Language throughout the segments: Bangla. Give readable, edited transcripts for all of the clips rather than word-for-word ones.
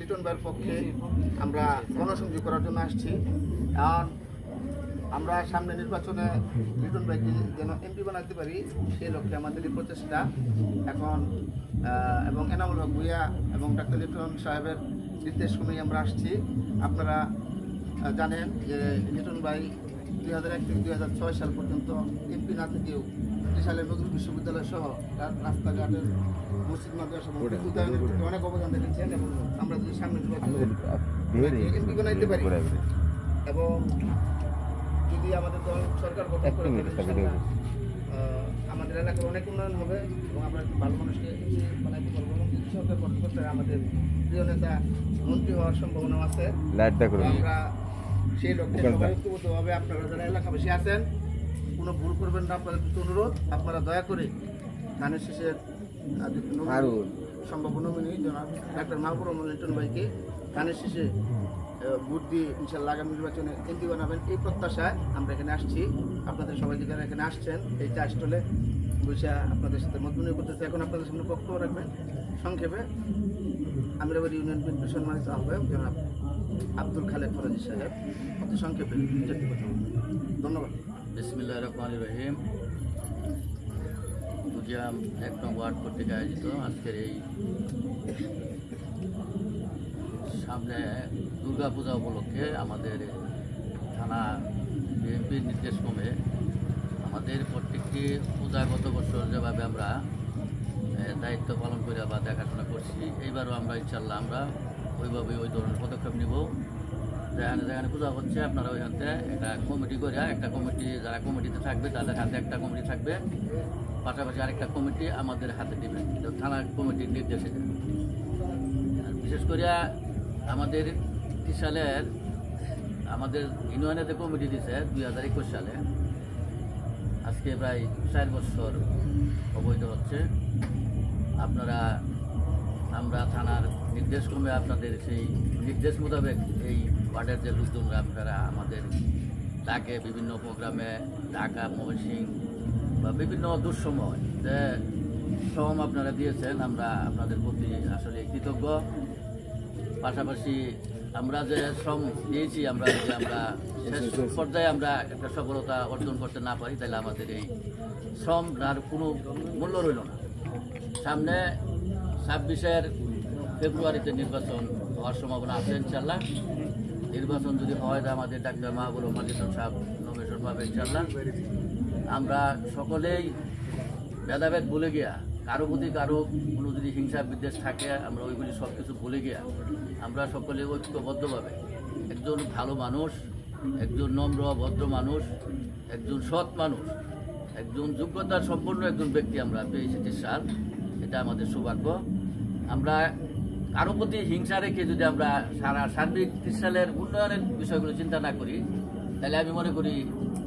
লিটন ভাইয়ের পক্ষে আমরা গণসংযোগ করার জন্য আসছি। আর আমরা সামনে নির্বাচনে লিটন ভাইকে যেন এমপি বানাতে পারি সেই লক্ষ্যে আমাদের এই প্রচেষ্টা এখন। এবং এনামুল হক ভূঁইয়া এবং ডাক্তার লিটন সাহেবের নির্দেশ ক্রমেই আমরা আসছি। আপনারা জানেন যে লিটন ভাই 2001 থেকে 2006 সাল পর্যন্ত এমপি না থেকেও ত্রিশালের নজরুল বিশ্ববিদ্যালয় সহ রাস্তাঘাটের মসজিদ মাদ্রাসা উন্নয়নের প্রতি অনেক অবদান রেখেছেন এবং আমরা যদি সামনে এমপি বানাইতে পারি এবং যদি আমাদের দল সরকার গঠন করে আমাদের এলাকার অনেক উন্নয়ন হবে এবং আমরা ভালো মানুষকে বানাইতে পারবো এবং যদি সরকার গঠন করতে আমাদের প্রিয় নেতা মন্ত্রী হওয়ার সম্ভাবনা আছে। আমরা সেই লক্ষ্যে সবাই ঐক্যবদ্ধভাবে আপনারা যারা এলাকাবাসী আছেন কোনো ভুল করবেন না। আপনাদের কিছু অনুরোধ, আপনারা দয়া করে ধানের শেষের সম্ভাব্য নমিনি ডাক্তার মাহবুব রহমান লিটন ভাইকে ধানের শেষে ভোট দিয়ে ইনশাল্লাহ আগামী নির্বাচনে এমপি বানাবেন এই প্রত্যাশায় আমরা এখানে আসছি। আপনাদের সবাই যারা এখানে আসছেন এই চা স্টলে বসে আপনাদের সাথে মত বিনিময় করতেছে। এখন আপনাদের সামনে বক্তব্য রাখবেন সংক্ষেপে আমিরাবাদ ইউনিয়ন বিএনপির সম্মানিত আহ্বায়ক জনাব আব্দুল খালেক ফরাজি সাহেব। অতি সংক্ষেপে ধন্যবাদ। বিসমিল্লাহির রহমানির রহিম। কুজিয়াম 1 নং ওয়ার্ড কর্তৃক আয়োজিত আজকের এই সামনে দুর্গা পূজা উপলক্ষে আমাদের থানা বিএনপির নির্দেশক্রমে আমাদের প্রত্যেকটি পূজা গত বছর যেভাবে আমরা দায়িত্ব পালন করে বা দেখাশোনা করছি, এইবারও আমরা ইনশাল্লাহ আমরা ওইভাবে ওই ধরনের পদক্ষেপ নিব। যেখানে যেখানে পূজা হচ্ছে আপনারা ওইখান থেকে একটা কমিটি করে একটা কমিটি যারা কমিটিতে থাকবে তাদের হাতে একটা কমিটি থাকবে, পাশাপাশি আরেকটা কমিটি আমাদের হাতে দেবেন থানা কমিটির নির্দেশে। বিশেষ করে আমাদের সালের আমাদের ইউনিয়নে যে কমিটি দিয়েছে 2021 সালে, আজকে প্রায় 4 বছর অবৈধ হচ্ছে। আপনারা আমরা থানার নির্দেশক্রমে আপনাদের সেই নির্দেশ মোতাবেক এই ওয়ার্ডের যে লোকজনরা আপনারা আমাদের ডাকে বিভিন্ন প্রোগ্রামে ঢাকা ময়মনসিংহ বা বিভিন্ন দুঃসময় যে শ্রম আপনারা দিয়েছেন, আমরা আপনাদের প্রতি আসলে কৃতজ্ঞ। পাশাপাশি আমরা যে শ্রম দিয়েছি আমরা যদি আমরা শেষ পর্যায়ে আমরা একটা সফলতা অর্জন করতে না পারি তাহলে আমাদের এই শ্রম আর কোনো মূল্য রইল না। সামনে 26 ফেব্রুয়ারিতে নির্বাচন হওয়ার সম্ভাবনা আছে ইনশাল্লাহ। নির্বাচন যদি হয় তা আমাদের ডাক্তার মাহবুব রহমান লিটন সাহেব নমিনেশন পাবে ইনশাল্লাহ। আমরা সকলেই ভেদাভেদ ভুলে গিয়া কারো প্রতি কারো কোনো যদি হিংসা বিদ্বেষ থাকে আমরা ওইগুলি সব কিছু ভুলে গিয়া আমরা সকলে ঐক্যবদ্ধভাবে একজন ভালো মানুষ, একজন নম্র ভদ্র মানুষ, একজন সৎ মানুষ, একজন যোগ্যতা সম্পন্ন একজন ব্যক্তি আমরা পেয়েছি ত্রিশাল। এটা আমাদের সৌভাগ্য। আমরা কারো প্রতি হিংসা রেখে যদি আমরা সার্বিক ত্রিশালের উন্নয়নের বিষয়গুলো চিন্তা না করি তাহলে আমি মনে করি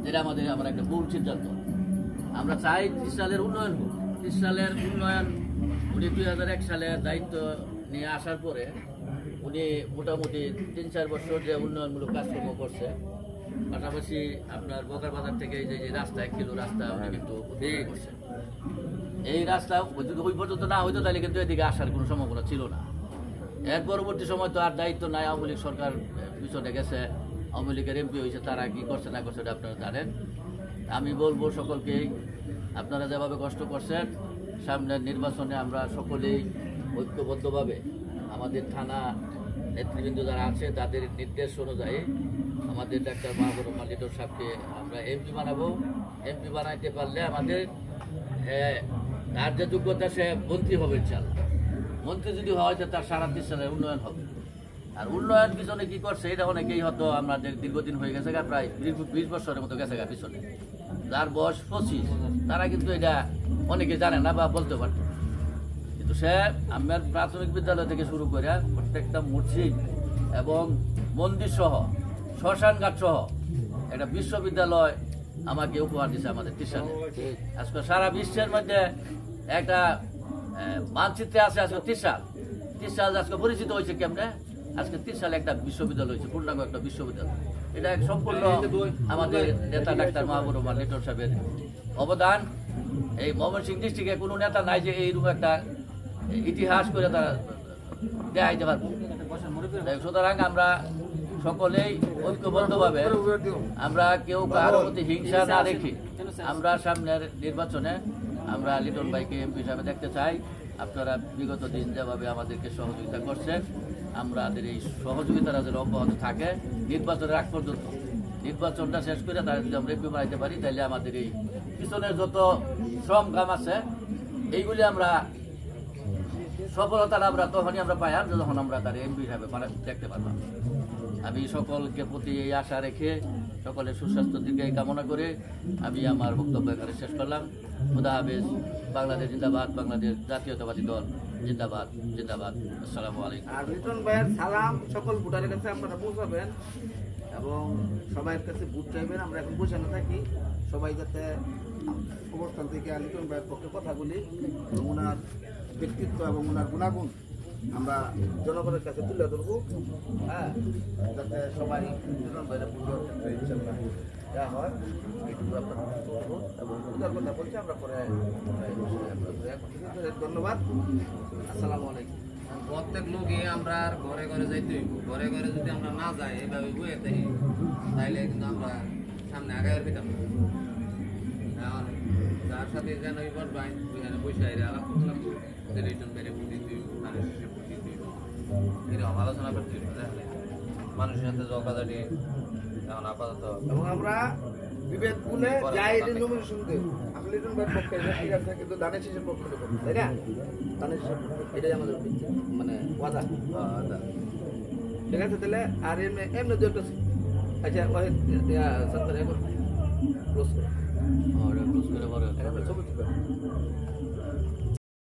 যেটা আমাদের আমরা একটা ভুল সিদ্ধান্ত। আমরা চাই ত্রিশালের উন্নয়ন হোক। ত্রিশালের উন্নয়ন উনি 2001 সালে দায়িত্ব নিয়ে আসার পরে উনি মোটামুটি 3-4 বছর যে উন্নয়নমূলক কাজকর্ম করছে। পাশাপাশি আপনার বকার বাজার থেকে যে রাস্তা 1 কিলো রাস্তা উনি কিন্তু উদ্বোধন করছে। এই রাস্তা যদি ওই পর্যন্ত না হইতো তাহলে কিন্তু এদিকে আসার কোনো সম্ভাবনা ছিল না। এর পরবর্তী সময় তো আর দায়িত্ব নাই, আওয়ামী লীগ সরকার পিছনে গেছে, আওয়ামী লীগের এমপি হয়েছে, তারা কি করছে না করছে এটা আপনারা জানেন। আমি বলবো সকলকেই আপনারা যেভাবে কষ্ট করছেন সামনের নির্বাচনে আমরা সকলেই ঐক্যবদ্ধভাবে আমাদের থানা নেতৃবৃন্দ যারা আছে তাদের নির্দেশ অনুযায়ী আমাদের ডাক্তার মাহবুব রহমান লিটন সাহেবকে আমরা এমপি বানাবো। এমপি বানাইতে পারলে আমাদের তার যে যোগ্যতা সে মন্ত্রী হবে ইনশাল্লাহ। মন্ত্রী যদি হয় তো তার সারা ত্রিশালের উন্নয়ন হবে। আর উন্নয়ন পিছনে কি করছে এটা অনেকেই হয়তো আমাদের দীর্ঘদিন হয়ে গেছে, প্রায় 20 বছরের মতো গেছে পিছনে। যার বয়স 25 তারা কিন্তু এটা অনেকে জানে না বা বলতে পারত। কিন্তু সে আমার প্রাথমিক বিদ্যালয় থেকে শুরু করে প্রত্যেকটা মসজিদ এবং মন্দির সহ শ্মশানঘাট সহ একটা বিশ্ববিদ্যালয় আমাকে উপহার দিচ্ছে আমাদের ত্রিশালে। আজকে সারা বিশ্বের মধ্যে একটা মানচিত্রে আছে আজকে ত্রিশাল আজকে পরিচিত হয়েছে কেমনে। আজকে ত্রিশালে একটা বিশ্ববিদ্যালয় হয়েছে, পূর্ণাঙ্গ একটা বিশ্ববিদ্যালয়। এটা সম্পূর্ণ আমাদের নেতা ডাক্তার মাহবুব রহমান লিটন সাহেবের অবদান। এই ময়মনসিংহ ডিস্ট্রিক্টে কোনো নেতা নাই যে এইরকম একটা ইতিহাস করে তারা দেখাইতে পারবো। সুতরাং আমরা সকলেই ঐক্যবদ্ধভাবে আমরা কেউ কারোর প্রতি হিংসা না রেখে আমরা সামনের নির্বাচনে আমরা লিটন ভাইকে এমপি হিসাবে দেখতে চাই। আপনারা বিগত দিন যেভাবে আমাদেরকে সহযোগিতা করছেন, আমাদের এই সহযোগিতাটা যেন অব্যাহত থাকে নির্বাচনের আগ পর্যন্ত। নির্বাচনটা শেষ করে তারা যদি আমরা এমপি বানাইতে পারি, তাহলে আমাদের এই পিছনের যত শ্রম কাম আছে এইগুলি আমরা সফলতা আমরা তখনই আমরা পাইলাম যখন আমরা তার এমপি হিসাবে দেখতে পারলাম। আমি সকলকে প্রতি এই আশা রেখে সকলের সুস্বাস্থ্য দিকে কামনা করে আমি আমার বক্তব্য এখানে শেষ করলাম। খুদা হাফেজ। বাংলাদেশ জিন্দাবাদ, বাংলাদেশ জাতীয়তাবাদী দল জিন্দাবাদ, জিন্দাবাদ। আসসালামু আলাইকুম। আর লিটন ভাইয়ের সালাম সকল ভোটারের কাছে আপনারা পৌঁছাবেন এবং সবাইয়ের কাছে ভোট চাইবেন। আমরা এখন বসে না থাকি, সবাই যাতে অবস্থান থেকে লিটন ভাইয়ের পক্ষে কথা বলি এবং ওনার ব্যক্তিত্ব এবং ওনার গুণাগুণ আমরা জনগণের কাছে তুলে ধরবো। হ্যাঁ, যাতে সবাই লিটন ভাইয়ের পুজোর ক্ষেত্রে ইনশাল্লাহ দেওয়া হয়, এইটুকু আপনারা করবো এবং পূজার কথা বলছি আমরা পরে। ধন্যবাদ, আসসালামু আলাইকুম। প্রত্যেক লোকই আমরা আর ঘরে ঘরে যাইতে হইব। ঘরে ঘরে যদি আমরা না যাই, এভাবে বইয়ে থাকি, তাইলে কিন্তু আমরা সামনে আগায় পেতাম না। এখন যার সাথে যেন এবার বাইন ওইখানে বসে আইরে আলাপ করলাম, রিটার্ন বেড়ে বুঝি তুই মানুষের সাথে বুঝি তুই এরকম আলোচনা করতে হইব। মানুষের সাথে যোগাযোগ এখন আপাতত এবং আমরা বিভেদ ভুলে যাই নমিনেশন দেব। আমি লিটন ভাইয়ের পক্ষে ঠিক আছে, কিন্তু দানের শেষের পক্ষে দেবো, তাই না? দানের শেষের পক্ষে এটাই আমাদের মানে ওয়াদা। ঠিক আছে, তাহলে আর এমনি এমনি দু একটা আচ্ছা ওই সত্তর এখন ক্লোজ করে ক্লোজ করে পরে ছবি তুলবেন।